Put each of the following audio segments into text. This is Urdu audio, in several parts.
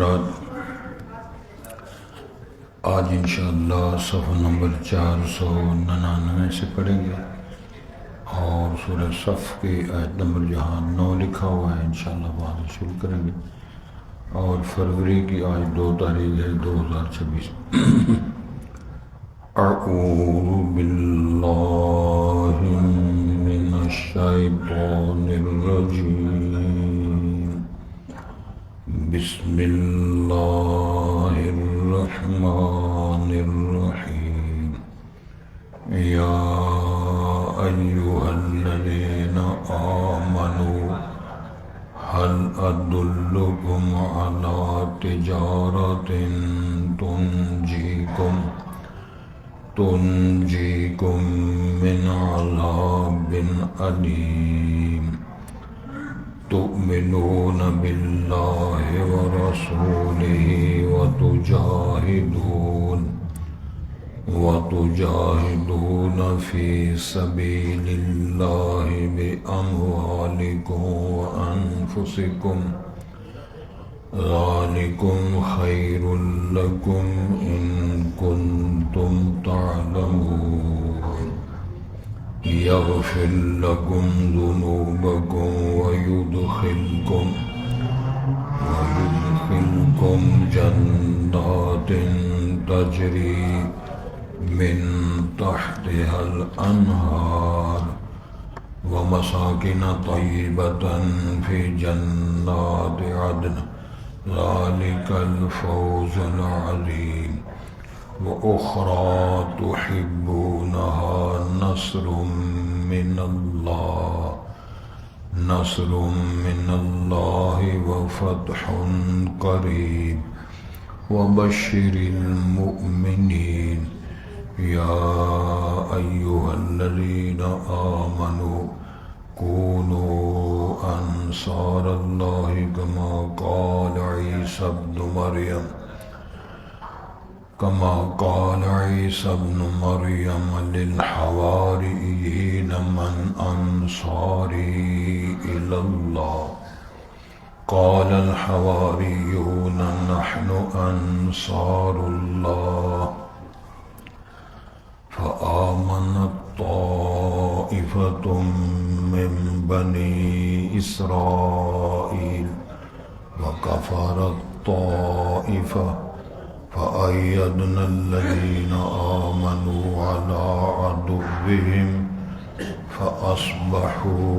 حضرات، آج انشاءاللہ صفحہ نمبر 499 سے پڑھیں گے اور سورہ صف کی آیت نمبر جہاں 9 لکھا ہوا ہے انشاءاللہ وہاں سے شروع کریں گے، اور فروری کی آج 2 تاریخ ہے 2026۔ اعوذ باللہ من الشیطان الرجیم، بسم اللہ الرحمن الرحیم۔ یا ایہا الذین آمنوا هل أدلكم على تجارة تنجيكم من عذاب أليم تؤمنون بالله ورسوله وتجاهدون في سبيل الله بأموالكم وأنفسكم، ذلكم خير لكم إن كنتم تعلمون، يغفر لكم ذنوبكم ويدخلكم جنات تجري من تحتها الأنهار ومساكن طيبة في جنات عدن، ذلك الفوز العظيم، وأخرى تحبونها نصر من الله وفتح قريب، وبشر المؤمنين۔ يا أيها الذين آمنوا كونوا أنصار الله كما قال عيسى ابن مريم للحواريين من أنصاري إلى الله، قال الحواريون نحن أنصار الله، فآمنت طائفة من بني إسرائيل وكفرت طائفة، فأيدنا الذين آمنوا على عدوهم فأصبحوا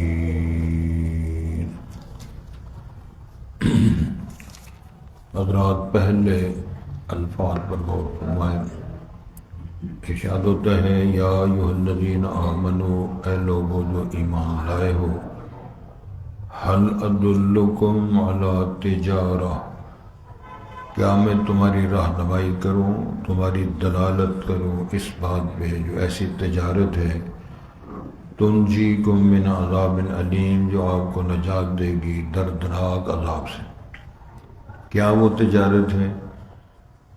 ظاهرين۔ حضرات، پہلے الفاظ پر غور فرمائیں۔ ارشاد ہوتا ہے یا ایھا الذین آمنو، اے لوگو جو ایمان لائے ہو، هل ادلکم علی تجارہ، کیا میں تمہاری رہنمائی کروں، تمہاری دلالت کروں اس بات پہ جو ایسی تجارت ہے تنجیکم من عذاب علیم، جو آپ کو نجات دے گی دردناک عذاب سے۔ کیا وہ تجارت ہے؟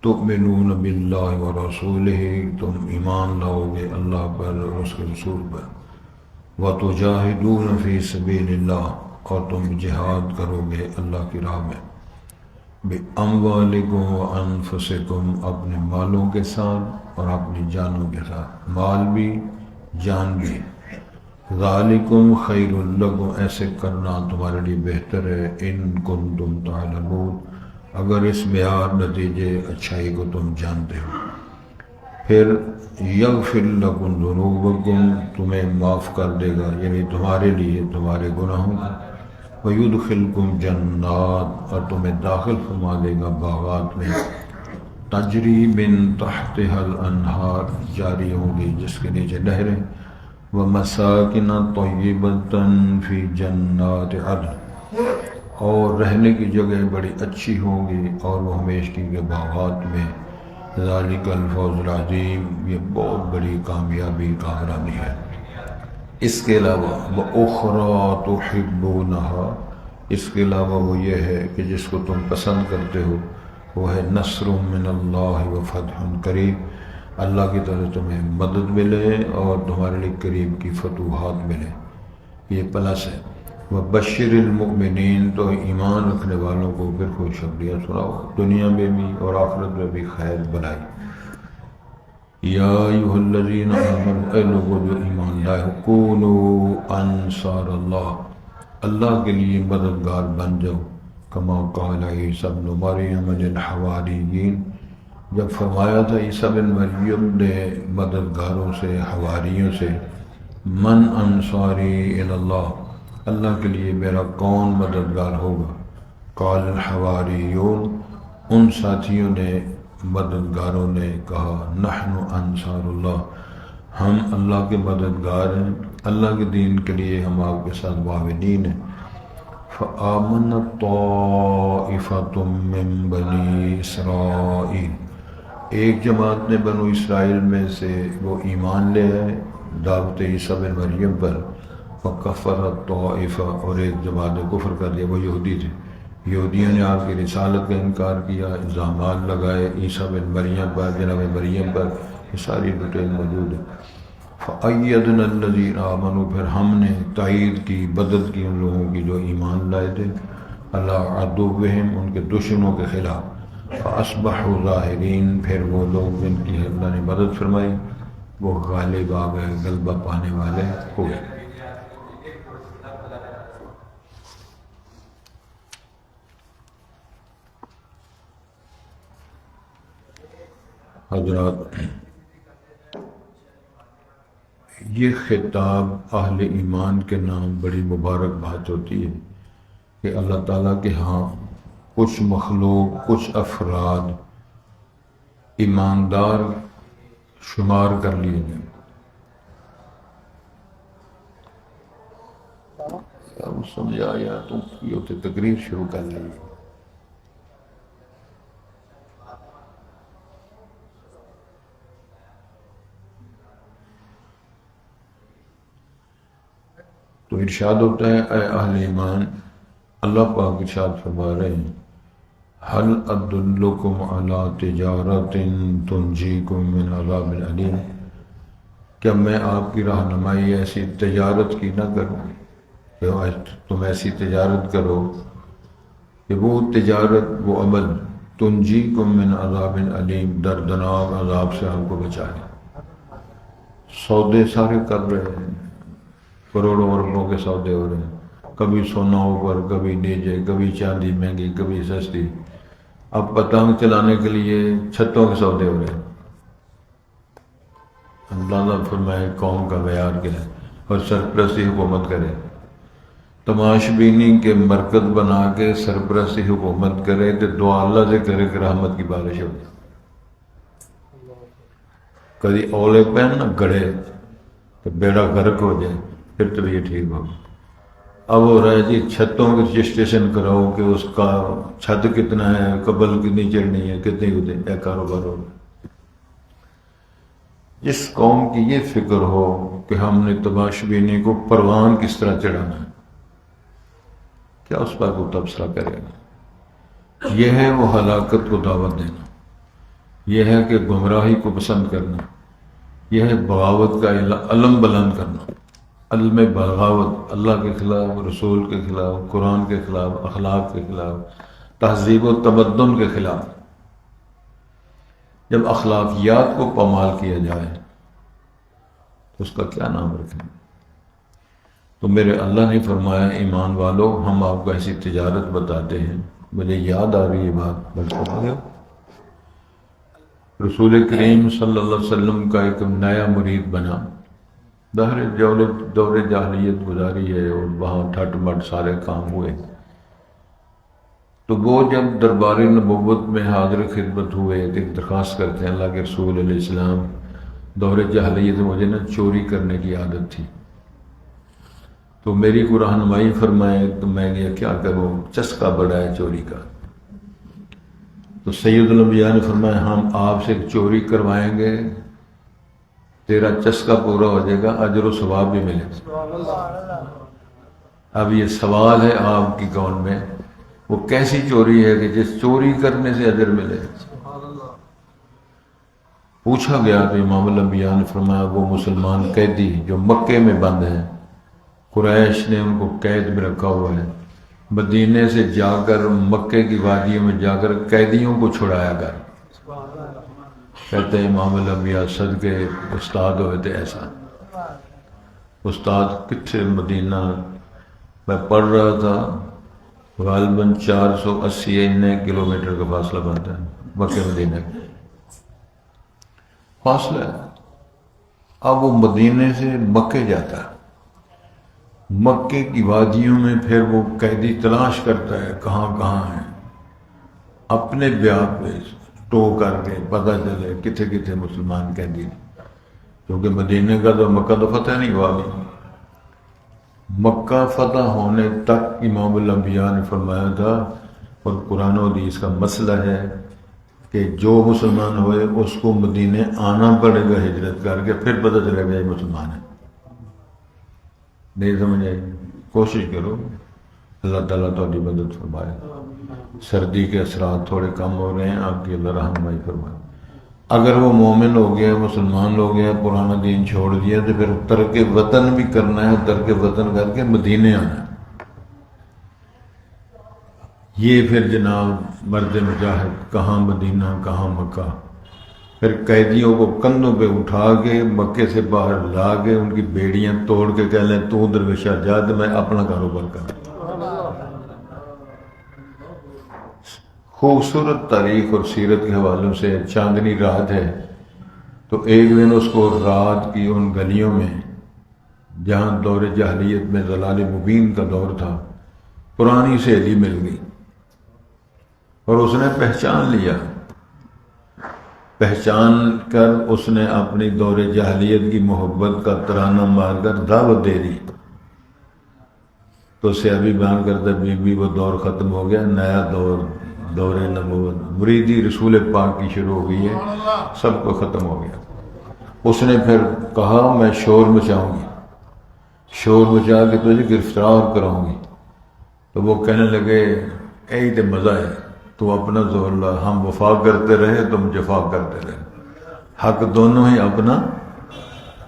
تؤمنون باللہ ورسولہ، تم ایمان لاؤ گے اللہ پر اور اس کے رسول پر، وتجاہدون فی سبیل اللہ، اور تم جہاد کرو گے اللہ کی راہ میں، بِأَمْوَالِكُمْ وَأَنفُسِكُمْ، اپنے مالوں کے ساتھ اور اپنی جانوں کے ساتھ، مال بھی جان بھی۔ ذَلِكُمْ خَيْرٌ لَكُمْ، ایسے کرنا تمہارے لیے بہتر ہے، إِن كُنتُمْ تَعْلَمُونَ، اگر اس معیار نتیجے اچھائی کو تم جانتے ہو۔ پھر یغفر لکم ذنوبکم، تمہیں معاف کر دے گا، یعنی تمہارے لیے تمہارے گناہوں کو، ویدخلکم جنات، اور تمہیں داخل فرما دے گا باغات میں، تجری من تحتها الانہار، جاری ہوں گی جس کے نیچے نہریں، ومساکن طیبۃ فی جنات عدن، اور رہنے کی جگہ بڑی اچھی ہوں گی اور وہ ہمیشگی کے باغات میں، ذالک الفوز العظیم، یہ بہت بڑی کامیابی کامرانی ہے۔ اس کے علاوہ وَأُخْرَى تُحِبُّونَهَا، اس کے علاوہ وہ یہ ہے کہ جس کو تم پسند کرتے ہو، وہ ہے نصر من اللہ وفتح قریب، اللہ کی طرف تمہیں مدد ملے اور تمہارے لیے قریب کی فتوحات ملے، یہ پلس ہے۔ وبشر المؤمنین، تو ایمان رکھنے والوں کو پھر خوشخبریاں سناؤ دنیا میں بھی اور آخرت میں بھی خیر بلائی۔ یا ایھا الذین آمنوا، اے لوگوں جو ایمان لائے ہو، کونوا انصار اللہ، اللہ کے لیے مددگار بن جاؤ، کما قال عیسی ابن مریم للحواریین، جب فرمایا تھا عیسیٰ بن مریم نے مددگاروں سے، حواریوں سے، من انصاری الی اللہ، اللہ کے لیے میرا کون مددگار ہوگا؟ قال الحواریون، ان ساتھیوں نے، مددگاروں نے کہا، نحن انصار اللہ، ہم اللہ کے مددگار ہیں، اللہ کے دین کے لیے ہم آپ کے ساتھ معاونین ہیں۔ فآمنت طائفۃ من بنی اسرائیل، ایک جماعت نے بنو اسرائیل میں سے وہ ایمان لے آئے دعوت عیسیٰ بن مریم پر، فکفرت طائفہ، اور ایک جماعت نے کفر کر دیا، وہ یہودی تھے، یہودیوں نے آپ کی رسالت کا انکار کیا، الزامات لگائے عیسیٰ بن مریم پر، جناب مریم پر، یہ ساری ڈیٹیل موجود ہے۔ فأیدنا الذین آمنوا، پھر ہم نے تائید کی، مدد کی ان لوگوں کی جو ایمان لائے تھے، علی عدوہم، ان کے دشمنوں کے خلاف، فاصبحوا ظاہرین، پھر وہ لوگ جن کی اللہ نے مدد فرمائی وہ غالب آ گئے، غلبہ پانے والے ہو گئے۔ حضرات، یہ خطاب اہل ایمان کے نام بڑی مبارک بات ہوتی ہے کہ اللہ تعالیٰ کے ہاں کچھ مخلوق، کچھ افراد ایماندار شمار کر لیے گئے۔ اب سمجھا یا تم یہ ہوتے تقریر شروع کر لی۔ تو ارشاد ہوتا ہے، اے اہل ایمان، اللہ پاک ارشاد فرما رہے ہیں، هل ادلکم علی تجارت تنجیکم من عذاب علیم، کیا میں آپ کی رہنمائی ایسی تجارت کی نہ کروں کہ تم ایسی تجارت کرو کہ وہ تجارت، وہ عمل، تنجیکم من عذاب علیم، دردناک عذاب سے آپ کو بچائے۔ سودے سارے کر رہے ہیں، کروڑوں اربوں کے سودے ہو رہے ہیں، کبھی سونا اوپر، کبھی نیچے، کبھی چاندی مہنگی، کبھی سستی، اب پتنگ چلانے کے لیے چھتوں کے سودے ہو رہے ہیں۔ اللہ فرمائے قوم کا معیار کیا ہے، اور سرپرستی حکومت کرے، تماش بینی کے مرکز بنا کے سرپرستی حکومت کرے تو دعا اللہ سے کرے کہ رحمت کی بارش ہو جائے۔ کبھی اولے پہن نہ گڑے تو بیڑا غرق ہو جائے، پھر تو یہ ٹھیک ہو۔ اب ہو رہا ہے جی چھتوں کے رجسٹریشن کراؤ کہ اس کا چھت کتنا ہے، قبل کتنی چڑھنی ہے، کتنی ہوتے کاروبار ہو۔ جس قوم کی یہ فکر ہو کہ ہم نے تماش بینی کو پروان کس طرح چڑھانا ہے، کیا اس پر کوئی تبصرہ کرے گا؟ یہ ہے وہ ہلاکت کو دعوت دینا، یہ ہے کہ گمراہی کو پسند کرنا، یہ ہے بغاوت کا علم بلند کرنا، علم بغاوت، اللہ کے خلاف، رسول کے خلاف، قرآن کے خلاف، اخلاق کے خلاف، تہذیب و تمدن کے خلاف۔ جب اخلاقیات کو پامال کیا جائے تو اس کا کیا نام رکھیں؟ تو میرے اللہ نے فرمایا، ایمان والو، ہم آپ کو ایسی تجارت بتاتے ہیں۔ مجھے یاد آ رہی ہے بات، بلکہ رسول کریم صلی اللہ علیہ وسلم کا ایک نیا مرید بنا، دور جاہلیت گزاری ہے اور وہاں ٹھٹ مٹ سارے کام ہوئے، تو وہ جب دربار نبوت میں حاضر خدمت ہوئے تو ایک درخواست کرتے ہیں، اللہ کے رسول علیہ السلام، دور جاہلیت میں مجھے نا چوری کرنے کی عادت تھی، تو میری کو رہنمائی فرمائے تو میں نے کیا کروں، چسکا بڑا ہے چوری کا۔ تو سید الانبیاء نے فرمایا، ہم آپ سے چوری کروائیں گے، تیرا چسکا پورا ہو جائے گا، اجر و ثواب بھی ملے گا۔ اب یہ سوال ہے آپ کی قول میں، وہ کیسی چوری ہے کہ جس چوری کرنے سے اجر ملے؟ پوچھا گیا تو امام الانبیاء نے فرمایا، وہ مسلمان قیدی جو مکے میں بند ہیں، قریش نے ان کو قید میں رکھا ہوا ہے، مدینے سے جا کر مکے کی وادیوں میں جا کر قیدیوں کو چھڑایا کر، کہتے ہیں امام الانبیاء صدقے استاد ہوئے تھے ایسا استاد کتنے مدینہ میں پڑھ رہا تھا، غالباً 480 کلومیٹر کا فاصلہ بنتا ہے مکے مدینہ کا فاصلہ ہے۔ اب وہ مدینے سے مکے جاتا ہے، مکے کی وادیوں میں پھر وہ قیدی تلاش کرتا ہے کہاں کہاں ہیں، اپنے بیاہ پہ ٹو کر کے پتہ چلے کتنے کتنے مسلمان قیدی، کیونکہ مدینے کا تو مکہ تو فتح نہیں ہوا ابھی۔ مکہ فتح ہونے تک امام الانبیاء نے فرمایا تھا، اور قرآن و حدیث کا مسئلہ ہے کہ جو مسلمان ہوئے اس کو مدینے آنا پڑے گا ہجرت کر کے، پھر پتہ چلے گا یہ مسلمان ہے۔ نہیں سمجھ آئی؟ کوشش کرو، اللہ تعالیٰ تہاڈی مدد فرمائے۔ سردی کے اثرات تھوڑے کم ہو رہے ہیں، آپ کی اللہ رحمائی فرمائے۔ اگر وہ مومن ہو گیا، مسلمان ہو گیا، پرانا دین چھوڑ دیا، تو پھر ترک وطن بھی کرنا ہے، ترک وطن کر کے مدینے آنا ہے۔ یہ پھر جناب مرد مجاہد کہاں مدینہ کہاں مکہ، پھر قیدیوں کو کندھوں پہ اٹھا کے مکے سے باہر لا کے ان کی بیڑیاں توڑ کے کہہ لیں تو درویشہ جا، تو میں اپنا کاروبار کروں۔ خوبصورت تاریخ اور سیرت کے حوالوں سے چاندنی رات ہے، تو ایک دن اس کو رات کی ان گلیوں میں جہاں دور جاہلیت میں ضلال مبین کا دور تھا، پرانی سہیلی مل گئی اور اس نے پہچان لیا، پہچان کر اس نے اپنی دور جاہلیت کی محبت کا ترانہ مار کر دعوت دے دی۔ تو سیابی بیان کرتا بی بی وہ دور ختم ہو گیا، نیا دور نبوت، مریدی رسول پاک کی شروع ہوئی ہے، سب کو ختم ہو گیا۔ اس نے پھر کہا میں شور مچاؤں گی، شور مچا کے تجھے گرفتار کراؤں گی۔ تو وہ کہنے لگے یہی تو مزہ ہے، تو اپنا زور لا، ہم وفا کرتے رہے تم جفا کرتے رہے، حق دونوں ہی اپنا،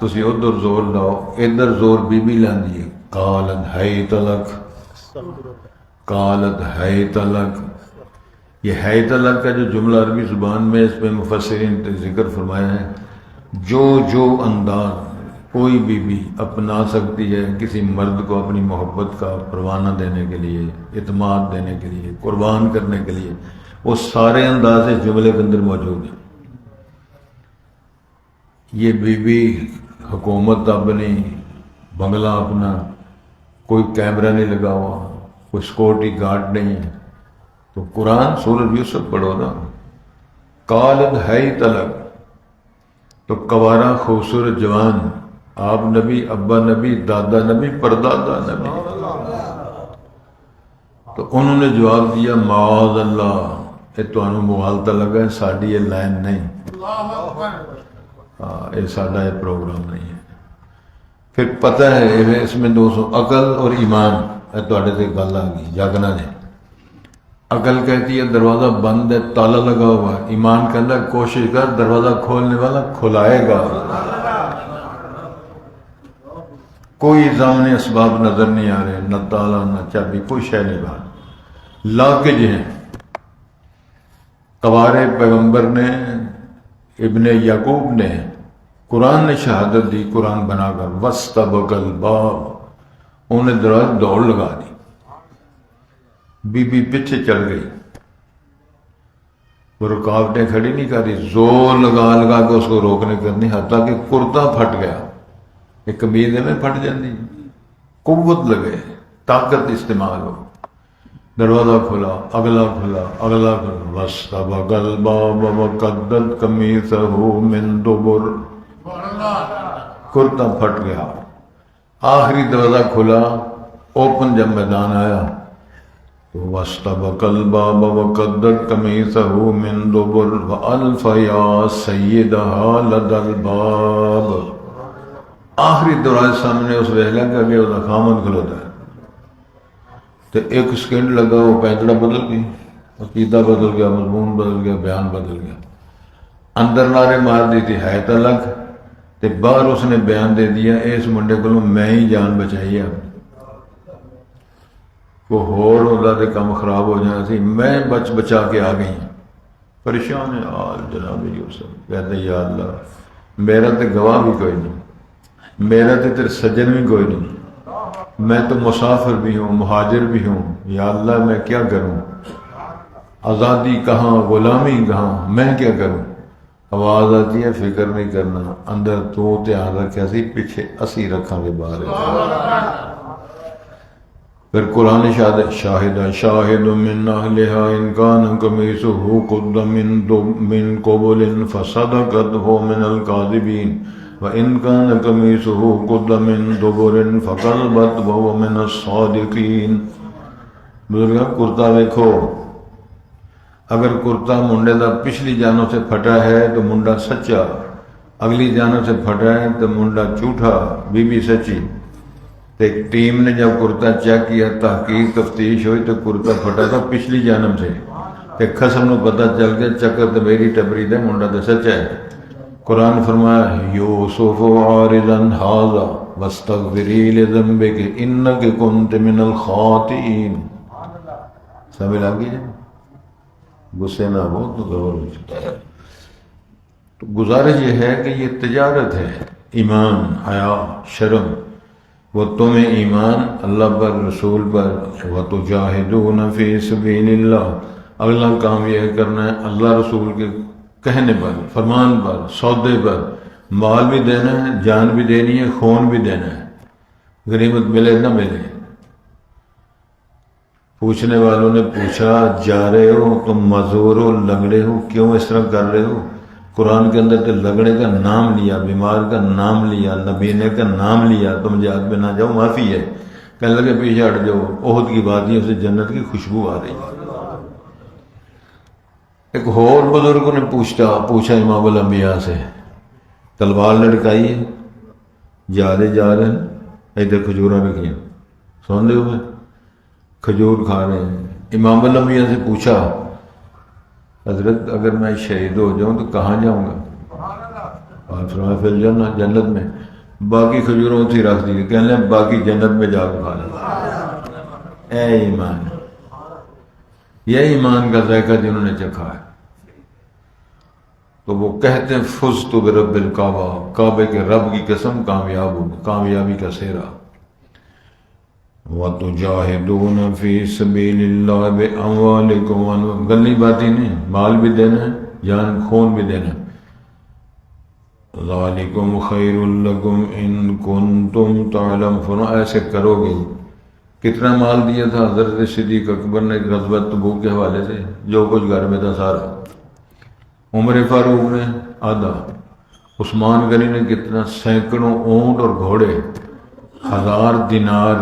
تسی ادھر زور لاؤ، ادھر زور بی بی لاندی ہے۔ قالت حیت لک، قالت حیت لک، یہ حیت لک کا جو جملہ عربی زبان میں اس میں مفسرین نے ذکر فرمایا ہے، جو انداز کوئی بھی اپنا سکتی ہے کسی مرد کو اپنی محبت کا پروانہ دینے کے لیے، اعتماد دینے کے لیے، قربان کرنے کے لیے، وہ سارے انداز اس جملے کے اندر موجود ہیں۔ یہ بی حکومت اپنی، بنگلہ اپنا، کوئی کیمرہ نہیں لگا ہوا، کوئی سیکورٹی گارڈ نہیں ہے، تو قرآن سورۃ یوسف پڑھو نا، قالت حیت لک، تو کوارا خوبصورت جوان، آپ نبی، ابا نبی، دادا نبی، پردادا نبی، تو انہوں نے جواب دیا معاذ اللہ، یہ تمہیں مغالطہ لگا ہے، ساڈی یہ لائن نہیں، یہ ساڈا یہ پروگرام نہیں ہے۔ پھر پتہ ہے اس میں دوستوں عقل اور ایمان، تواڈے تے گل آ گئی، جاگنا نے۔ عقل کہتی ہے دروازہ بند ہے، تالا لگا ہوا ہے، ایمان کہتا ہے کوشش کر، دروازہ کھولنے والا کھلائے گا۔ کوئی ضامن اسباب نظر نہیں آ رہے، نہ تالا نہ چابی، کوئی شے نہیں باہر، لاکج ہیں۔ قوارے پیغمبر نے، ابن یعقوب نے، قرآن نے شہادت دی، قرآن بنا کر وَاسْتَبَقَ الْبَابَ، انہوں نے دروازے دوڑ لگا دی، بی بی پیچھے چل گئی، وہ رکاوٹیں کھڑی نہیں کر رہی، زور لگا لگا کے اس کو روکنے کرنی، حتیٰ کہ کرتا پھٹ گیا، ایک قمیضے میں پھٹ جاتی، قوت لگے، طاقت استعمال ہو، دروازہ کھلا، اگلا کھلا، اگلا کھلا، وَاسْتَبَقَ الْبَابَ وَقَدَّتْ قَمِيصَهُ مِن دُبُرٍ، کرتا پھٹ گیا، آخری دروازہ کھلا، اوپن جب میدان آیا تو وَاسْتَبَقَ الْبَابَ وَقَدَّتْ قَمِيصَهُ مِن دُبُرٍ وَأَلْفَ يَا سَيِّدَهَا لَدَى الْبَابِ، آخری دروازے سامنے اس ویلہ کا کہ وہ خامد کھلوتا ہے، تو ایک سیکنڈ لگا، وہ پینتڑا بدل گئی، عقیدہ بدل گیا، مضمون بدل گیا، بیان بدل گیا، اندر نعرے مار دی تھی حیت لک، تے باہر اس نے بیان دے دیا اس منڈے کو میں ہی جان بچائی ہے، وہ ہور ہوتا تو کام خراب ہو جانا سی، میں بچا کے آ گئی ہوں، پریشان ہے آل جناب یوسف، کہتے ہیں یا اللہ میرا تو گواہ بھی کوئی نہیں، میرا تو تیرے سجن بھی کوئی نہیں، میں تو مسافر بھی ہوں مہاجر بھی ہوں، یا اللہ میں کیا کروں، آزادی کہاں غلامی کہاں، میں کیا کروں؟ آواز آتی ہے فکر نہیں کرنا، اندر تو دھیان رکھا سی، پیچھے اسی رکھاں کے باہر۔ پھر قرآن شاہد من اہلہا ان کان قمیصہ قد من قبل فصدقت ہو من الکاذبین وان کان قمیصہ قد من دبر فکذبت وہو من الصادقین۔ بزرگا کرتا دیکھو، اگر کرتا منڈے دا پچھلی جانوں سے پھٹا ہے تو منڈا سچا، اگلی جانوں سے پھٹا ہے تو منڈا جھوٹا، بی سچی۔ ایک ٹیم نے جب کرتا چیک کیا، تحقیق تفتیش ہوئی تو کرتا پھٹا تھا پچھلی جانب سے، ایک خصم نو پتہ چل گیا چکر تو میری ٹبری دے، منڈا تو سچا ہے۔ قرآن فرمایا یوسف عارضا ھذا واستغفری لذنبک انک کنت من الخاطئین۔ سمجھ لگ گئی؟ غصے نہ ہو تو غور ہو جائے۔ تو گزارش یہ ہے کہ یہ تجارت ہے، ایمان، حیا، شرم، وہ تمہیں ایمان اللہ پر، رسول پر، وَتُجَاهِدُونَ فِي سَبِيلِ اللَّهِ، اگلا کام یہ کرنا ہے اللہ رسول کے کہنے پر، فرمان پر، سودے پر، مال بھی دینا ہے، جان بھی دینی ہے، خون بھی دینا ہے، غنیمت ملے نہ ملے۔ پوچھنے والوں نے پوچھا جا رہے ہو تم معذور ہو، لنگڑے ہو، کیوں اس طرح کر رہے ہو؟ قرآن کے اندر تو لگڑے کا نام لیا، بیمار کا نام لیا، نبینے کا نام لیا، تم جہاد میں نہ جاؤ معافی ہے۔ کہنے لگے پیچھے ہٹ جاؤ، احد کی وادیوں سے جنت کی خوشبو آ رہی ہے۔ ایک اور بزرگوں نے پوچھا امام الانبیاء سے، تلوار لٹکائی ہے، جا رہے ہیں، ادھر کھجوریں رکھیں، سن دے ہوئے کھجور کھا رہے ہیں۔ امام الانبیاء سے پوچھا حضرت اگر میں شہید ہو جاؤں تو کہاں جاؤں گا؟ اور فرمایا فی الجنہ، جنت میں۔ باقی کھجوروں تھی رکھ دی، کہنے لیں باقی جنت میں جا کے کھا لیں۔ اے ایمان، یہ ایمان کا ذائقہ جنہوں نے چکھا ہے تو وہ کہتے ہیں فزت برب الکعبہ، کعبے کے رب کی قسم کامیاب ہو، کامیابی کا سہرا۔ وَتُجَاهِدُونَ فِي سَبِيلِ اللَّهِ بِأَمْوَالِكُمْ، گلی باتیں نہیں، مال بھی دینا ہے، جان خون بھی دینا ہے۔ ذَلِكُمْ خَيْرٌ لَكُمْ إِن كُنتُمْ تَعْلَمُونَ، ایسے کرو گے۔ کتنا مال دیا تھا حضرت صدیق اکبر نے غزوہ تبوک کے حوالے سے؟ جو کچھ گھر میں تھا سارا۔ عمر فاروق نے آدھا، عثمان غنی نے کتنا؟ سینکڑوں اونٹ اور گھوڑے، 1000 دینار۔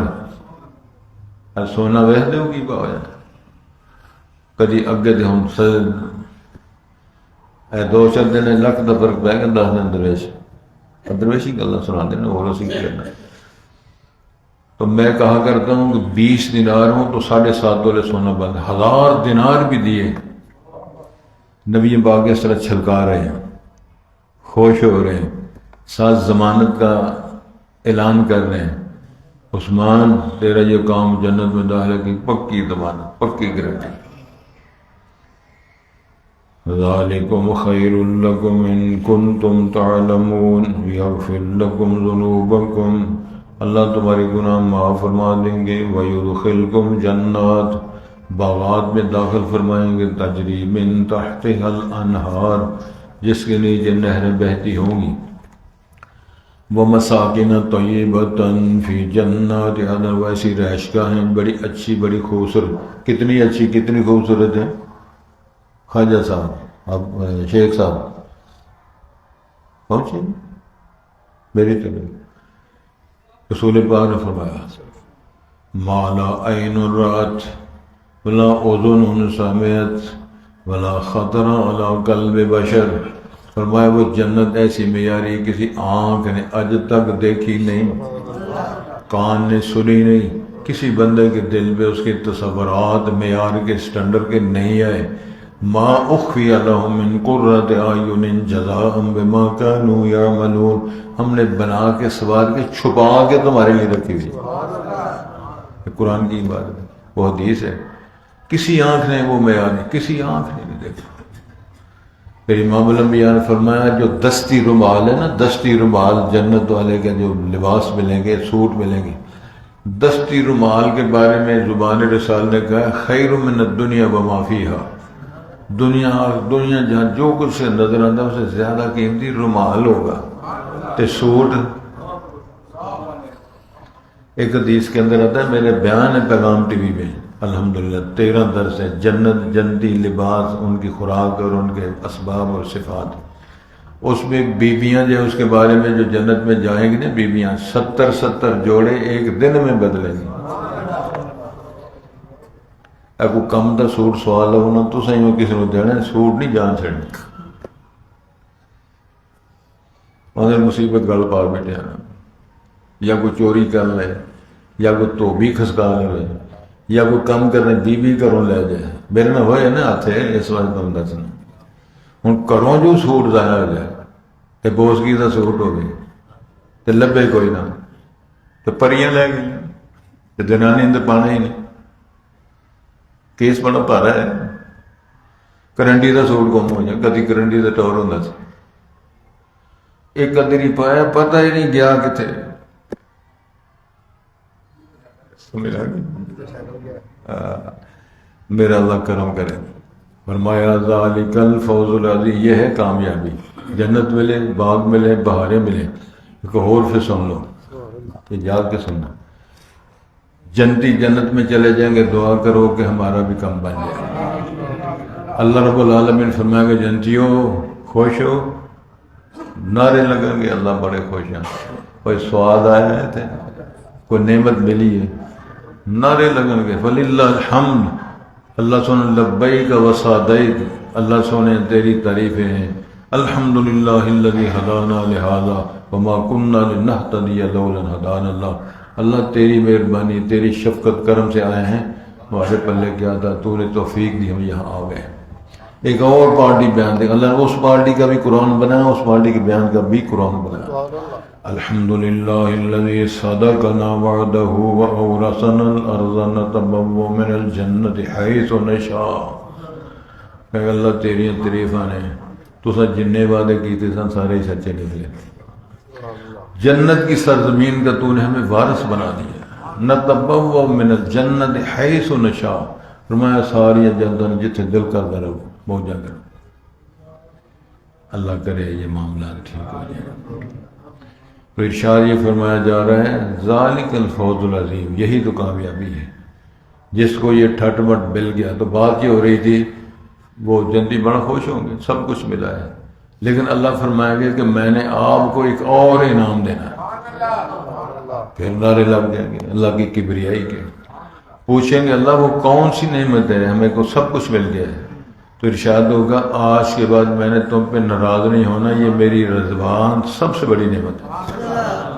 سونا ویس دے کی پایا کدی اگے دے ہم دو چار دن لکھ دا فرق پہ گیا، 10 دن درویشی گلا سنا دینا، اور اسی کرنا۔ تو میں کہا کرتا ہوں کہ 20 دینار ہوں تو 7.5 تولے سونا بند، 1000 دینار بھی دیے۔ نبی پاک اس طرح چھلکا رہے ہیں، خوش ہو رہے ہیں، ساتھ ضمانت کا اعلان کر رہے ہیں، عثمان تیرا یہ کام جنت میں داخلہ کی پکی ضمانت، پکی گارنٹی۔ ذالکم خیر لکم ان کنتم تعلمون یغفر لکم ذنوبکم، اللہ تمہاری گناہ معاف فرما دیں گے، ویدخلکم جنات، باغات میں داخل فرمائیں گے، تجری من تحتها الانہار، جس کے نیچے نہریں بہتی ہوں گی، وَمَسَاكِنَ طَيِّبَةً فِي جَنَّاتِ عَدْنٍ، ویسی رہائشگاہیں بڑی اچھی، بڑی خوبصورت۔ کتنی اچھی، کتنی خوبصورت ہے؟ خواجہ صاحب، اب شیخ صاحب پہنچے میری طرف، رسول پاک نے فرمایا مَا لَا عَيْنٌ رَأَتْ وَلَا أُذُنٌ سَمِعَتْ وَلَا خَطَرَ عَلَىٰ قَلْبِ بَشَرٍ، فرمایا وہ جنت ایسی معیاری کسی آنکھ نے اج تک دیکھی نہیں، کان نے سنی نہیں، کسی بندے کے دل پہ اس کے تصورات معیار کے سٹینڈرڈ کے نہیں آئے۔ ما اخفی لہم من قرۃ اعین جزاء بما کانوا یعملون، ہم نے بنا کے سوار کے چھپا کے تمہارے لیے رکھی ہوئی۔ قرآن کی بات ہے، وہ حدیث ہے، کسی آنکھ نے وہ معیار نہیں، کسی آنکھ نے نہیں دیکھا۔ پھر امام الانبیاء نے فرمایا جو دستی رومال ہے نا، دستی رومال جنت والے کے جو لباس ملیں گے، سوٹ ملیں گے، دستی رومال کے بارے میں زبان رسال نے کہا خیر من الدنیا وما فیہا، دنیا جہاں جو کچھ سے نظر آتا ہے اسے زیادہ قیمتی رومال ہوگا تے سوٹ۔ ایک حدیث کے اندر آتا ہے، میرے بیان ہے پیغام ٹی وی میں الحمدللہ 13 درس ہے، جنت، جنتی لباس، ان کی خوراک اور ان کے اسباب اور صفات۔ اس میں بیویاں جو اس کے بارے میں جو جنت میں جائیں گی نا، بیویاں 70 جوڑے ایک دن میں بدلیں گی۔ اگر کم دا سوٹ سوال ہو نا تو صحیح کسی کو دینا سوٹ نہیں جان چھڑنی، اندر مصیبت گل پار بیٹھے نا، یا کوئی چوری کر لے، یا کوئی دھوبی کھسکا لے، یا کوئی کم کرنے بیوی گھروں لے جائے، میرے نہ ہوئے نا ہاتھ اس وقت تم دسنا ہوں گھروں جو سوٹ ضائع ہو جائے کہ بوسگی کا سوٹ ہو گئی تو لبے کوئی نہ، تو پریاں لے گئی تو جنانی اندر پانا ہی نہیں، کیس بڑا پارا ہے۔ کرنڈی کا سوٹ گم ہو جائے، کدی کرنڈی کا ٹور ہوتا سی، ایک ادری پایا پتہ ہی نہیں گیا کتنے، میرا اللہ کرم کرے۔ فرمایا ذالک الفوز العظیم، یہ ہے کامیابی، جنت ملے، باغ ملے، بہاریں ملے۔ ایک اور پھر سن لو، یہ یاد کے سننا، جنتی جنت میں چلے جائیں گے، دعا کرو کہ ہمارا بھی کم بن جائے۔ اللہ رب العالمین فرمائے گا جنتیوں خوش ہو، نعرے لگیں گے اللہ بڑے خوش ہیں، کوئی سواد آیا ہے تھے، کوئی نعمت ملی ہے، نعرے لگن گے فللہ الحمد، اللہ سونے لبیک وسعدیک، اللہ سونے تیری تعریفیں ہیں، الحمدللہ الذی ہدانا لہذا وما کننا لنہتدی لولا ان ہدانا اللہ، اللہ تیری مہربانی تیری شفقت کرم سے آئے ہیں، ہمارے پلے کیا تھا، تو نے توفیق دی ہم یہاں آ گئے۔ ایک اور پارٹی بیان دے، اللہ نے اس پارٹی کا بھی قرآن بنایا، اس پارٹی کے بیان کا بھی قرآن بنایا۔ الحمدللہ الذی صدقنا وعدہ واورثنا الارض نتبوأ من الجنۃ حیث نشاء، کہ اللہ تیری تعریفاں نے، تو سن جننے وعدے کیتے سن سارے ہی سچے نکلے، جنت کی سرزمین کا تو نے ہمیں وارث بنا دیا، نتبوأ من الجنۃ حیث نشاء، فرمایا ساری جنت جتنے دل کرتا رہو موجہ کرو۔ اللہ کرے یہ معاملات ٹھیک ہو جائے۔ تو ارشاد یہ فرمایا جا رہا ہے ذالک الفوز العظیم، یہی تو کامیابی ہے۔ جس کو یہ ٹھٹ مٹ مل گیا، تو بات یہ ہو رہی تھی وہ جنتی بڑا خوش ہوں گے، سب کچھ ملا ہے، لیکن اللہ فرمائے گا کہ میں نے آپ کو ایک اور انعام دینا ہے، پھر نعرے لگ جائیں گے اللہ کی کبریائی کے، پوچھیں گے اللہ وہ کون سی نعمت ہے، ہمیں کو سب کچھ مل گیا ہے، تو ارشاد ہوگا آج کے بعد میں نے تم پہ ناراض نہیں ہونا، یہ میری رضوان سب سے بڑی نعمت ہے،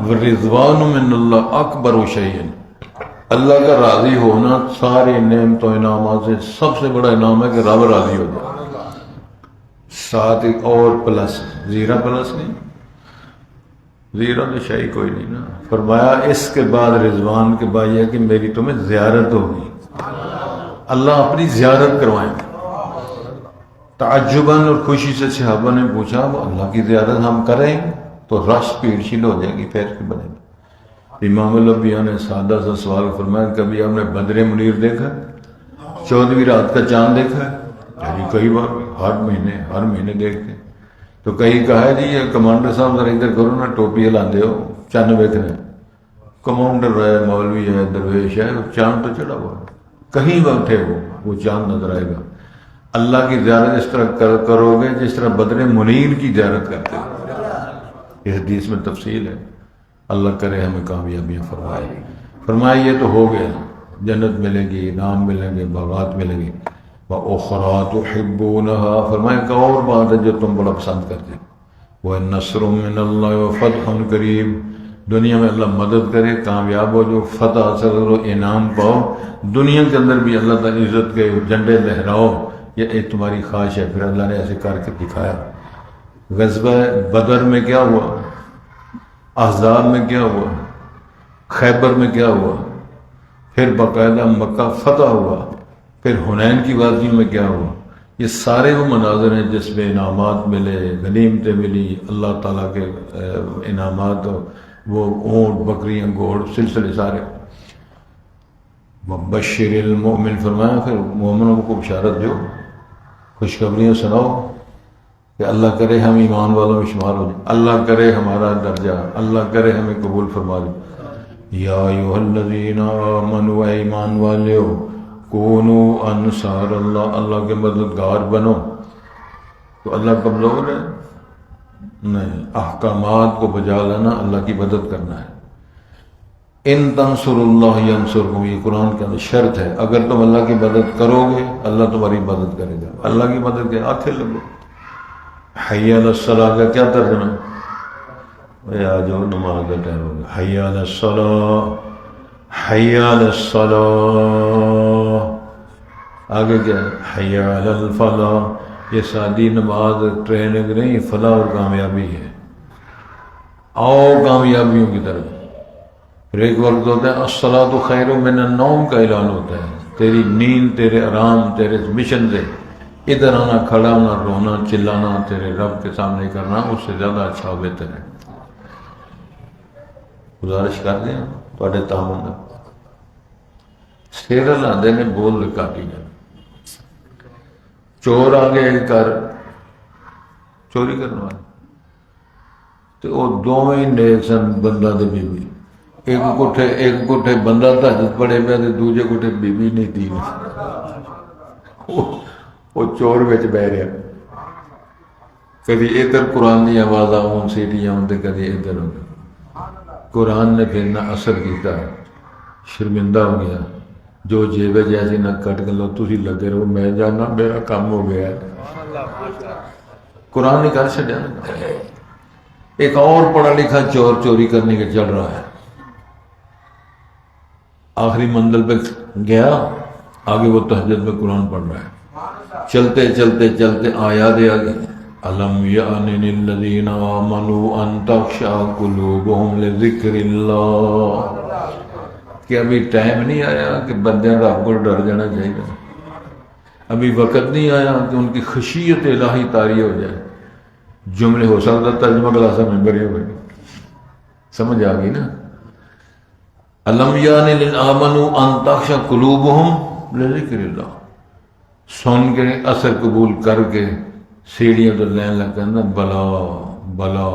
وَالرِّضْوَانُ مِنَ اللَّهِ أَكْبَرُ شَيْءٍ، اللہ کا راضی ہونا سارے نعمت و انعامات سے سب سے بڑا انعام ہے کہ رب راضی ہو جائے۔ ساتھ ایک اور پلس، زیرہ پلس نہیں، زیرہ تو شاہی کوئی نہیں نا، فرمایا اس کے بعد رضوان کے بعد یہ کہ میری تمہیں زیارت ہوگی، اللہ اپنی زیارت کروائیں گے۔ تعجباً اور خوشی سے صحابہ نے پوچھا وہ اللہ کی زیارت ہم کریں تو رش پیڑ شیل ہو جائے گی، پھر کے بنے گا۔ امام الانبیاء نے سادہ سا سوال فرمایا کبھی آپ نے بدر منیر دیکھا، 14ویں رات کا چاند دیکھا ہے؟ یعنی کئی بار ہر مہینے دیکھتے، تو کئی کہا ہے جی یہ کمانڈر صاحب ذرا ادھر کرو نا، ٹوپی ہلاندے ہو چاند دیکھنا، کمانڈر ہے، مولوی ہے، درویش ہے، چاند تو چڑھا ہوا ہے، کہیں بیٹھے ہو وہ چاند نظر آئے گا۔ اللہ کی زیارت اس طرح کرو گے جس طرح بدر منیر کی زیارت کرتے ہو، اس حدیث میں تفصیل ہے۔ اللہ کرے ہمیں کامیابیاں فرمائے۔ فرمائے یہ تو ہو گیا، جنت ملے گی، انعام ملیں گے، باغات ملیں گے، وَأُخْرَىٰ تُحِبُّونَهَا، فرمائے ایک اور بات ہے جو تم بڑا پسند کرتے ہو، وَنَصْرٌ مِّنَ اللَّهِ وَفَتْحٌ قَرِيبٌ، دنیا میں اللہ مدد کرے، کامیاب ہو، جو فتح حاصل کرو، انعام پاؤ، دنیا کے اندر بھی اللہ تعالی عزت کے جھنڈے لہراؤ، یہ ایک تمہاری خواہش ہے۔ پھر اللہ نے ایسے کر کے دکھایا۔ غزوہ بدر میں کیا ہوا، احزاب میں کیا ہوا، خیبر میں کیا ہوا، پھر باقاعدہ مکہ فتح ہوا، پھر حنین کی وادیوں میں کیا ہوا. یہ سارے وہ مناظر ہیں جس میں انعامات ملے، غنیمتیں ملی، اللہ تعالیٰ کے انعامات، وہ اونٹ، بکریاں، گھوڑ، سلسلے سارے. بشر المؤمن فرمایا پھر مومنوں کو بشارت دو، خوشخبریاں سناؤ کہ اللہ کرے ہم ایمان والوں میں شمار ہو جائیں، اللہ کرے ہمارا درجہ، اللہ کرے ہمیں قبول فرما لے. یا ایھا الذین آمنوا، اے ایمان والو، کونوا انصار اللہ، اللہ کے مددگار بنو. تو اللہ کمزور ہے؟ نہیں، احکامات کو بجا لانا، اللہ کی مدد کرنا ہے. ان تنصروا اللہ ینصرکم، یہ قرآن کے اندر شرط ہے، اگر تم اللہ کی مدد کرو گے اللہ تمہاری مدد کرے گا. اللہ کی مدد کے آنکھیں لگو. حی علی الصلاۃ کا کیا ترجمہ؟ آج نماز کا ٹائم ہو گیا. حی علی الصلاۃ، حی علی الصلاۃ. آگے کیا ہے؟ حی علی الفلاح. یہ سادی نماز ٹریننگ نہیں، فلاح اور کامیابی ہے. آؤ کامیابیوں کی طرف. پھر ایک وقت ہوتا ہے الصلاۃ خیر من النوم کا اعلان ہوتا ہے، تیری نیند، تیرے آرام، تیرے مشن سے ادھر آنا، کھڑا ہونا، رونا، چلانا تیرے رب کے سامنے کرنا اس سے زیادہ اچھا و بہتر ہے. گزارش کر دیں تھوڑے تعاون کا. سیرل آدھے نے بول کاٹی جائے. چور آگے کر چوری کرنے والے تو وہ دونوں ہی نیک سن، بندہ تے بی بی. ایک کوٹھے بندہ تہجد پڑے پیا تے دوجے کوٹھے بی بی نہیں تھی. وہ چور بچ بہ رہا، کدی ادھر قرآن دی آواز آؤں سیٹیاں ہوں تے کدی ادھر ہوں. قرآن نے پھر نہ اثر کیتا، شرمندہ ہو گیا. جو جیب جیسی نہ کٹ کے لو، تسی لگے رہو، میں جانا، میرا کام ہو گیا. قرآن نے کر چڑیا. ایک اور پڑھا لکھا چور چوری کرنے کے چل رہا ہے، آخری منزل پہ گیا، آگے وہ تہجد میں قرآن پڑھ رہا ہے. چلتے چلتے چلتے آیات آگے الم یعن للذین آمنوا ان تخشع قلوبہم لذکر اللہ، کہ ابھی ٹائم نہیں آیا کہ بندے رب کو ڈر جانا چاہیے، ابھی وقت نہیں آیا کہ ان کی خشیت الہی طاری ہو جائے. جملے ہو سکتا ترجمہ کلاسا میں بری ہو گئی، سمجھ آ گئی نا. الم یعن للآمنوا ان تخشع قلوبہم لذکر اللہ، سن کے اثر قبول کر کے سیڑھیاں تو لین لگ کہنا بلا بلا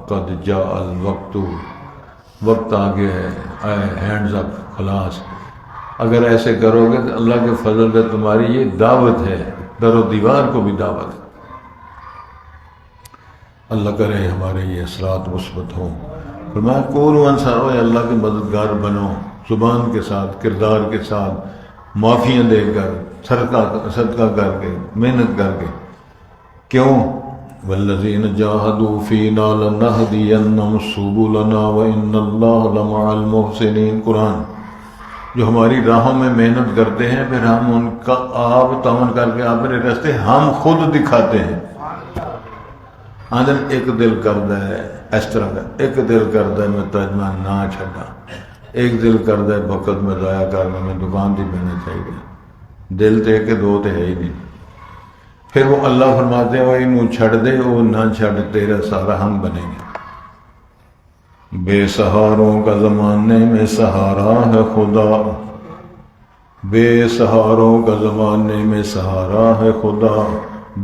قد جاء الوقت، وقت آ گیا ہے، ہینڈز اپ، خلاص. اگر ایسے کرو گے تو اللہ کے فضل سے تمہاری یہ دعوت ہے، در و دیوار کو بھی دعوت ہے. اللہ کرے ہمارے یہ اثرات مثبت ہوں. فرمایا کونوا انصارا، اللہ کے مددگار بنو، زبان کے ساتھ، کردار کے ساتھ، معافیاں دے کر، صدقہ کر کے، محنت کر کے. کیوں؟ والذین جاہدوا فینا لنہدینہم سبلنا وان اللہ لمع المحسنین. قرآن جو ہماری راہوں میں محنت کرتے ہیں، پھر ہم ان کا آپ تعاون کر کے اپنے راستے ہم خود دکھاتے ہیں. آدم ایک دل کرتا ہے اس طرح کا، ایک دل کرتا ہے میں ترجمہ نہ چھڑا، ایک دل کرتا ہے وقت میں ضائع کرنا، میں دکان تھی بہنا چاہیے. دل تے کہ دو تے ہے ہی نہیں. پھر وہ اللہ فرماتے ہیں وہ انہوں چھڑ دے، وہ نہ چھڑ، تیرا سارا ہم بنیں گے. بے سہاروں کا زمانے میں سہارا ہے خدا، بے سہاروں کا زمانے میں سہارا ہے خدا،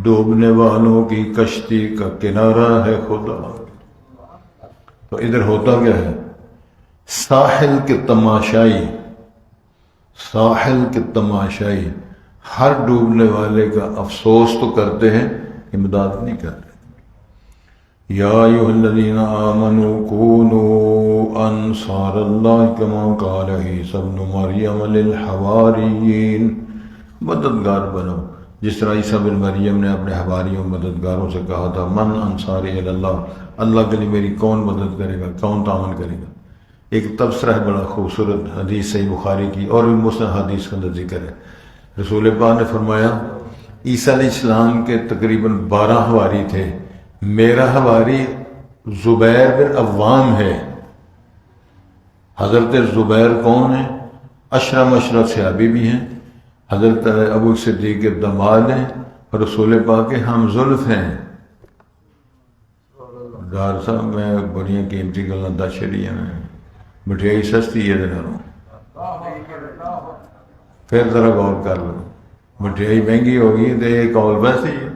ڈوبنے والوں کی کشتی کا کنارہ ہے خدا. تو ادھر ہوتا کیا ہے؟ ساحل کے تماشائی، ساحل کے تماشائی ہر ڈوبنے والے کا افسوس تو کرتے ہیں، امداد نہیں کرتے. یا ایھا الذین آمنوا کونوا انصار اللہ کما قال عیسی ابن مریم للحواریین. مددگار بنو جس طرح عیسیٰ بن مریم نے اپنے حواریوں مددگاروں سے کہا تھا من انصاری الی اللہ، اللہ کے لیے میری کون مدد کرے گا، کون تعاون کرے گا. ایک تبصرہ ہے بڑا خوبصورت حدیث صحیح بخاری کی اور بھی مسلم حدیث کا اندر ذکر ہے. رسول پاک نے فرمایا عیسیٰ علیہ السلام کے تقریباً 12 حواری تھے، میرا حواری زبیر بن عوام ہے. حضرت زبیر کون ہے؟ اشرف صحابی بھی ہیں، حضرت ابو صدیق کے داماد ہیں اور رسول پاک کے ہم زلف ہیں۔ ڈار صاحب میں بڑی قیمتی گلاں دس چھڑیاں ہیں، مٹھائی سستی ہے دنوں، پھر ذرا غور کر لو، مٹھائی مہنگی ہو گئی تو ایک قول ویسے ہی ہے۔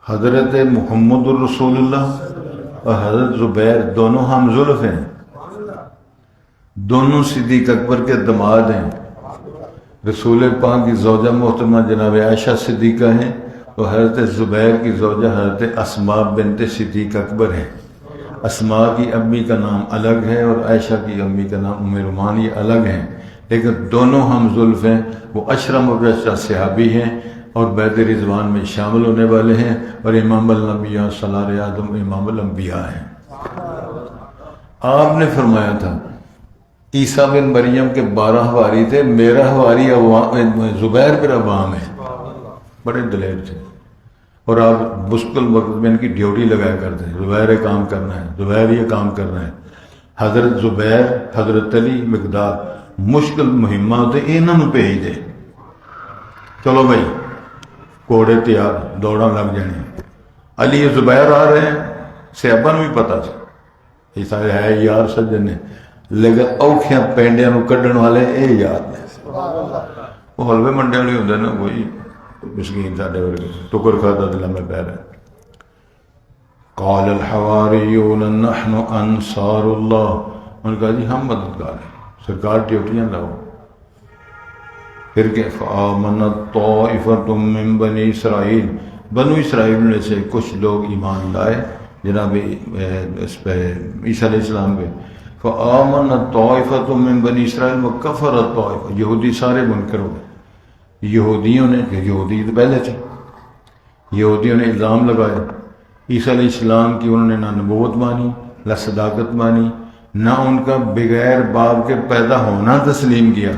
حضرت محمد الرسول اللہ اور حضرت زبیر دونوں ہم زلف ہیں، دونوں صدیق اکبر کے داماد ہیں۔ رسول پاک کی زوجہ محترمہ جناب عائشہ صدیقہ ہیں اور حضرت زبیر کی زوجہ حضرت اسماء بنت صدیق اکبر ہیں۔ اسماء کی امی کا نام الگ ہے اور عائشہ کی امی کا نام ام رومان، یہ الگ ہیں، لیکن دونوں ہم زلف ہیں۔ وہ اشرم مبشر صحابی ہیں اور بیت رضوان میں شامل ہونے والے ہیں، اور امام الانبیاء سالار اعظم امام الانبیاء ہیں۔ آپ نے فرمایا تھا عیسیٰ بن مریم کے 12 حواری تھے، میرا حواری زبیر بن عوام ہے، بڑے دلیر تھے، اور آپ مشکل وقت میں ان کی ڈیوٹی لگایا کرتے ہیں، زبیر یہ کام کرنا ہے، زبیر یہ کام کرنا ہے۔ حضرت زبیر، حضرت علی، مقداد مشکل مہمہ ہوتے انہوں نے بھیج دے، چلو بھائی گھوڑے تیار، دوڑاں لگ جانے۔ علی زبیر آ رہے ہیں، صحابہ نے بھی پتا تھا یہ سارے ہے یار سجن نے، لیکن اوکھیاں پینڈیاں نو کڈن والے اے یار نے۔ وہ حلوے منڈے والے ہوندے نا، وہی مسکین ساڈے ورگے ٹکر کھادا دل میں پہ رہے۔ قال الحواریون نحن انصار اللہ، انہوں نے کہا جی ہم مددگار ہیں، سرکار ڈیوٹیاں لاؤ۔ پھر کہ فآمنت طائفۃ من بنی اسرائیل، بنو اسرائیل میں سے کچھ لوگ ایمان لائے جناب اس پہ عیسیٰ علیہ السلام پہ۔ فآمنت طائفۃ من بنی اسرائیل وکفرت طائفہ، یہودی سارے منکر ہو گئے۔ یہودیوں نے، یہودی تو پہلے تھے، یہودیوں نے الزام لگایا عیسیٰ علیہ السلام کی، انہوں نے نہ نبوت مانی، نہ صداقت مانی، نہ ان کا بغیر باپ کے پیدا ہونا تسلیم کیا۔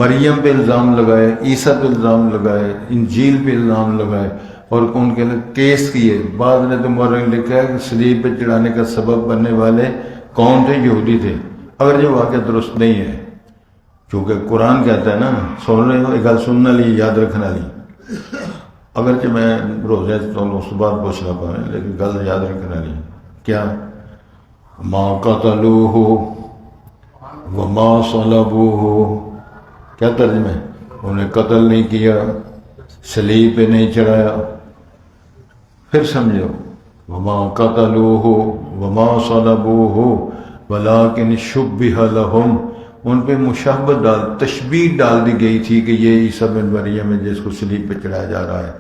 مریم پہ الزام لگائے، عیسیٰ پہ الزام لگائے، انجیل پہ الزام لگائے اور ان کے لیے کیس کیے۔ بعد نے تو مورخ لکھا ہے کہ صلیب پہ چڑھانے کا سبب بننے والے کون تھے؟ یہودی تھے، اگر یہ واقعہ درست نہیں ہے، کیونکہ قرآن کہتا ہے نا، سن رہے ہو ایک گل سننے لی یاد رکھنا لی، اگرچہ میں روزے تو اس بعد پوچھنا پائے لیکن گل یاد رکھنا لی کیا؟ ما قتلوہ وما صلبوہ، کیا ترجمہ ہے؟ انہیں قتل نہیں کیا، صلیب پہ نہیں چڑھایا۔ پھر سمجھو، وما قتلوہ وما صلبوہ ولکن شبہ لہم، ان پہ مشابہت تشبیہ ڈال دی گئی تھی کہ یہ عیسیٰ بن مریم ہے جس کو صلیب پہ چڑھایا جا رہا ہے،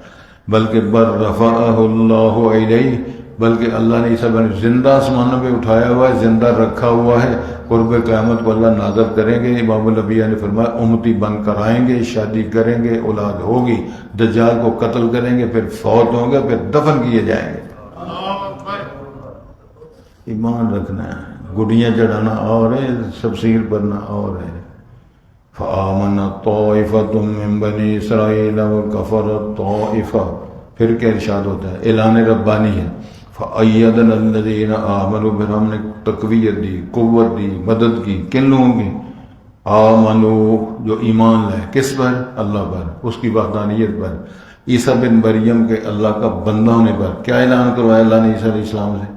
بلکہ بل رفعہ اللہ الیہ، بلکہ اللہ نے عیسیٰ بن زندہ آسمانوں پہ اٹھایا ہوا ہے، زندہ رکھا ہوا ہے، قرب قیامت کو اللہ نازل کریں گے۔ امام الانبیاء نے فرمایا امتی بن کر آئیں گے، شادی کریں گے، اولاد ہوگی، دجال کو قتل کریں گے، پھر فوت ہوں گے، پھر دفن کیے جائیں گے۔ ایمان رکھنا ہے، گڈیاں چڑھانا اور ہے، تفسیر پڑھنا اور ہے۔ فآمنت طائفۃ من بنی اسرائیل وکفرت طائفہ، پھر کیا ارشاد ہوتا ہے؟ اعلان ربانی ہے، فأیدنا الذین آمنوا، پھر ہم نے تقویت دی، قوت دی، مدد کی، کن لوگوں کی؟ آمنوا، جو ایمان لائے، کس پر؟ اللہ پر، اس کی وحدانیت پر، عیسیٰ بن مریم کے اللہ کا بندہ ہونے پر۔ کیا اعلان کروایا اللہ نے عیسیٰ علیہ السلام سے؟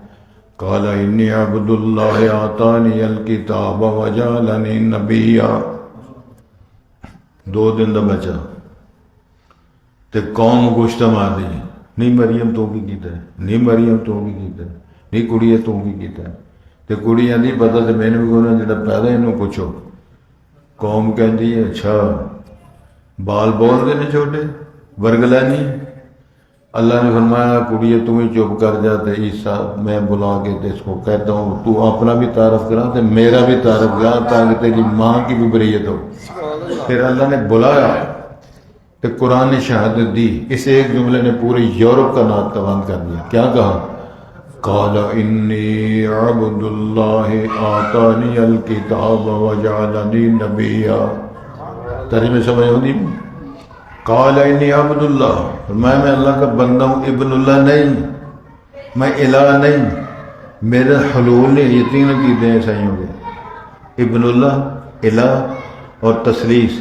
قال انی عبد اللہ آتانی الکتاب وجعلنی نبیا۔ 2 دن دا بچا تے قوم گوشت مار دی، نہیں مریم تو کی کیتا ہے، نہیں مریم تو کی کیتا ہے، نہیں کڑی تو کی کیتا ہے، تے کڑی آندی پتہ تے میں نے بھی کوئی جڑا پیدا انہوں پوچھو۔ قوم کہندی ہے اچھا بال بول دے نے چھوٹے ورگلا نہیں۔ اللہ نے فرمایا کڑیے تم ہی چپ کر جاتے، عیسیٰ میں بلا کے تے اس کو کہتا ہوں تو اپنا بھی تعارف کرا تے میرا بھی تعارف کرا تاکہ تیری ماں کی بھی بریت ہو۔ پھر اللہ نے بلایا تو قرآن نے شہادت دی، اس ایک جملے نے پورے یورپ کا ناتوان کر دیا۔ کیا کہا؟ قال انی عبد اللہ آتانی الکتاب وجعلنی نبیا۔ ترجمہ سمجھ ہوتی؟ قال انی عبد اللہ، میں اللہ کا بندہ ہوں، ابن اللہ نہیں، میں الہ نہیں، میرے حلول نے یقین عقیدے عیسائیوں کے، ابن اللہ الہ اور تسلیس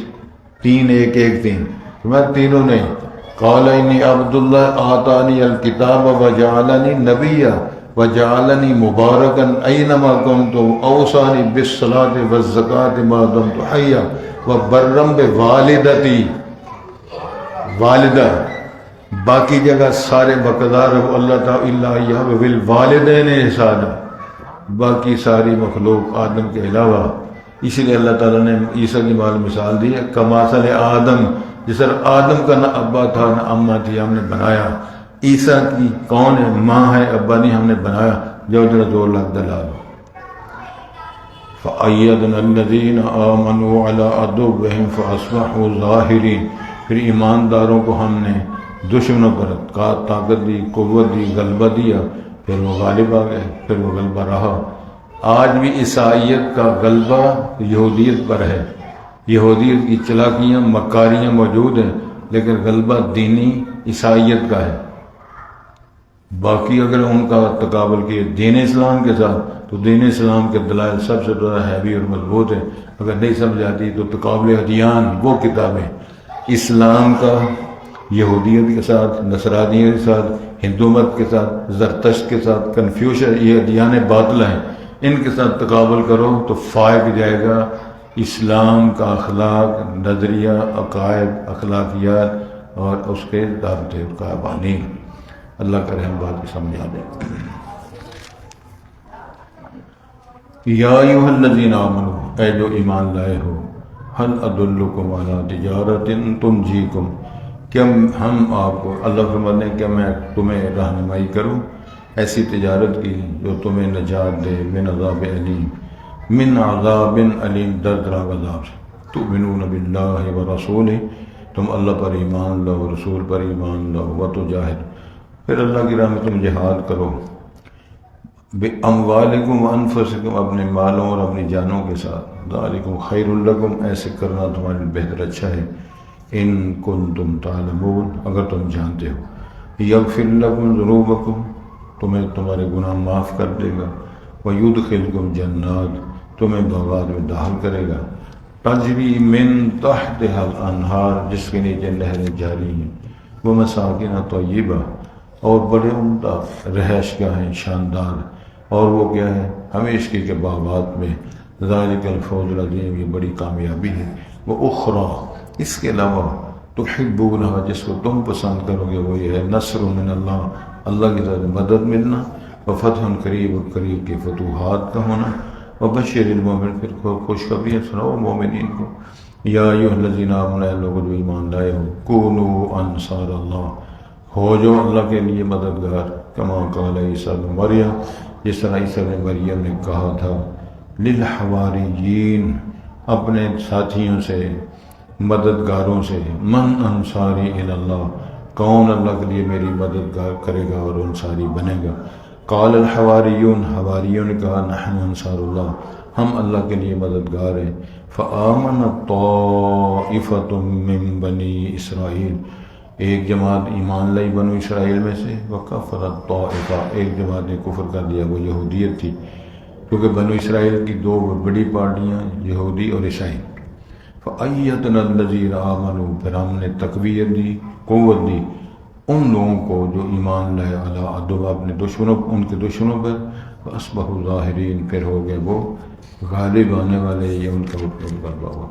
3 1 1 3 میں تینوں نہیں. قال انی عبداللہ آتانی الکتاب وجعلنی نبیا وجعلنی مبارکا اینما کنت اوصانی بالصلاۃ والزکاۃ ما دمت حیا وبرا بوالدتی. والدہ باقی جگہ سارے بقدار اللہ تعالی اللہ بالوالدین احسانا، باقی ساری مخلوق آدم کے علاوہ. اس لیے اللہ تعالیٰ نے عیسیٰ کی مثال دی ہے کمثل آدم، جس طرح آدم کا نہ ابا تھا نہ اماں تھی، ہم نے بنایا. عیسیٰ کی کون ہے؟ ماں ہے، ابا نہیں، ہم نے بنایا. جو ذرا 2 لاکھ دلال. فَأَيَّدْنَا الَّذِينَ آمَنُوا عَلَىٰ عَدُوِّهِمْ فَأَصْبَحُوا ظَاهِرِينَ. پھر ایمانداروں کو ہم نے دشمنوں پر طاقت دی، قوت دی، غلبہ دیا، پھر وہ غالب آ گئے، پھر وہ غلبہ رہا. آج بھی عیسائیت کا غلبہ یہودیت پر ہے. یہودیت کی چلاکیاں مکاریاں موجود ہیں، لیکن غلبہ دینی عیسائیت کا ہے. باقی اگر ان کا تقابل کیے دین اسلام کے ساتھ تو دین اسلام کے دلائل سب سے زیادہ ہیوی اور مضبوط ہیں. اگر نہیں سمجھ آتی تو تقابل ادیان وہ کتابیں اسلام کا یہودیت کے ساتھ، نصرانیت کے ساتھ، ہندو مت کے ساتھ، زرتشت کے ساتھ، کنفیوشن، یہ ادیان باطل ہیں، ان کے ساتھ تقابل کرو تو فائق جائے گا اسلام کا اخلاق، نظریہ، عقائد، اخلاقیات اور اس کے ضابطے اور قوانین. اللہ کرے ہم بات کو سمجھا دیں. یا ایھا الذین آمنوا، اے جو ایمان لائے ہو، هل ادلکم علی تجارت تنجیکم، کیا ہم آپ کو، اللہ فرماتے ہیں کہ میں تمہیں رہنمائی کروں ایسی تجارت کی جو تمہیں نجات دے من عذاب علیم، من عذاب علیم، دردناک عذاب سے. تؤمنون باللہ ورسولہ، تم اللہ پر ایمان لاؤ، رسول پر ایمان لاؤ. وتجاہد، پھر اللہ کی راہ میں تم جہاد کرو. باموالکم وانفسکم، اپنے مالوں اور اپنی جانوں کے ساتھ. ذالکم خیر لکم، ایسے کرنا تمہارے لیے بہتر اچھا ہے. ان کنتم تعلمون، اگر تم جانتے ہو. یغفر لکم ذنوبکم، تمہیں تمہارے گناہ معاف کر دے گا. ویدخلکم جنات، تمہیں باغات میں داخل کرے گا. تجری من تحتها الانہار، جس کے نیچے نہریں جاری ہیں. ومساکن طیبہ، اور بڑے عمدہ رہائش گاہیں شاندار. اور وہ کیا ہے؟ ہمیشہ کے باغات میں. ذالک الفوز العظیم، یہ بڑی کامیابی ہے. واخری، اس کے علاوہ تحبونها، جس کو تم پسند کرو گے، وہ یہ ہے نصر من اللہ، اللہ کی طرف مدد ملنا. وفتح قریب، اور قریب کی فتوحات کا ہونا. وبشر المومن، پھر خوشخبری سناؤ مومنین کو. یا ایھا الذین آمنوا، لوگوں جو ایمان لائے ہو، کونوا انصار اللہ، ہو جو اللہ کے لیے مددگار. کما قال عیسیٰ بن مریم، جس طرح عیسیٰ بن مریم نے کہا تھا للحواریین، اپنے ساتھیوں سے، مددگاروں سے. من انصاری الی اللہ، کون اللہ کے لیے میری مدد کرے گا اور انصاری بنے گا. قال الحواریون، حواریوں نے کہا نحن انصار اللہ، ہم اللہ کے لیے مددگار ہیں. فآمنت طائفۃ من بنی اسرائیل، ایک جماعت ایمان لائی بنو اسرائیل میں سے. وکفرت طائفہ، ایک جماعت نے کفر کر دیا، وہ یہودیت تھی، کیونکہ بنو اسرائیل کی 2 بڑی پارٹیاں یہودی اور عیسائی. فأیدنا الذین آمنوا، پھر ہم نے تقویت دی، قوت دی ان لوگوں کو جو ایمان لائے علی عدو، اپنے دشمنوں، ان کے دشمنوں پر. فاصبحوا ظاہرین، پھر ہو گئے وہ غالب آنے والے، یہ ان کا غلبہ ہوا.